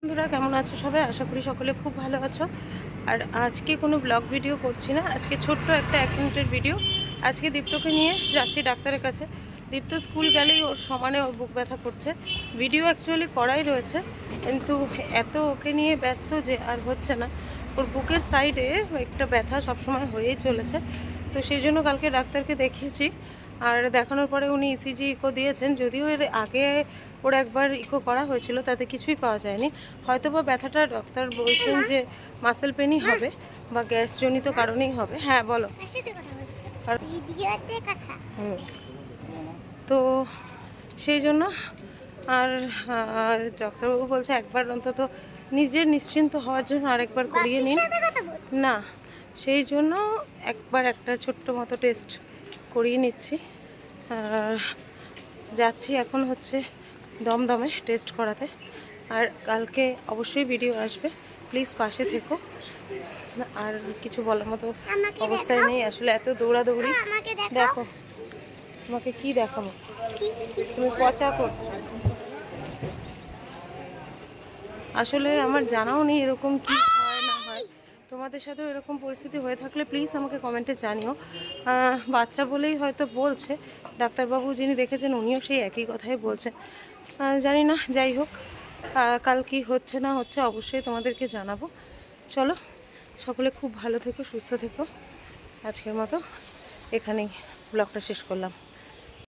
বন্ধুরা কেমন আছো সবাই? আশা করি সকলে খুব ভালো আছো। আর আজকে কোনো ব্লগ ভিডিও করছি না, আজকে ছোট্ট একটা 1 মিনিটের ভিডিও। আজকে দীপ্তকে নিয়ে যাচ্ছি ডাক্তারের কাছে। দীপ্ত স্কুল গেলেই ওর সমানে ওর বুক ব্যথা করছে। ভিডিও অ্যাকচুয়ালি করাই রয়েছে, কিন্তু এত ওকে নিয়ে ব্যস্ত যে আর হচ্ছে না। ওর বুকের সাইডে একটা ব্যথা সবসময় হয়েই চলেছে। তো সেই জন্য কালকে ডাক্তারকে দেখিয়েছি। আর দেখানোর পরে উনি ইসিজি ইকো দিয়েছেন। যদিও এর আগে ওর একবার ইকো করা হয়েছিল, তাতে কিছুই পাওয়া যায়নি। হয়তো বা ব্যথাটা ডাক্তার বলছেন যে মাসেল পেনই হবে বা গ্যাসজনিত কারণেই হবে। হ্যাঁ বলো। তো সেই জন্য আর ডাক্তারবাবু বলছে একবার অন্তত নিজের নিশ্চিন্ত হওয়ার জন্য আরেকবার করিয়ে নিন না। সেই জন্য একবার একটা ছোট্ট মতো টেস্ট করিয়ে নিচ্ছি। যাচ্ছি এখন হচ্ছে দমদমে টেস্ট করাতে। আর কালকে অবশ্যই ভিডিও আসবে, প্লিজ পাশে থেকো। আর কিছু বলার মতো অবস্থায় নেই আসলে, এত দৌড়াদৌড়ি। দেখো তোমাকে কি দেখাবো, তুমি পচা করছো। আসলে আমার জানাও নেই এরকম কি হয় না হয়। তোমাদের সাথেও এরকম পরিস্থিতি হয়ে থাকলে প্লিজ আমাকে কমেন্টে জানিও। বাচ্চা বলেই হয়তো বলছে, ডাক্তারবাবু যিনি দেখেছেন উনিও সেই একই কথাই বলছেন। জানি না, যাই হোক কাল কি হচ্ছে না হচ্ছে অবশ্যই তোমাদেরকে জানাবো। চলো, সকলে খুব ভালো থেকো, সুস্থ থেকো। আজকের মতো এখানেই ব্লগটা শেষ করলাম।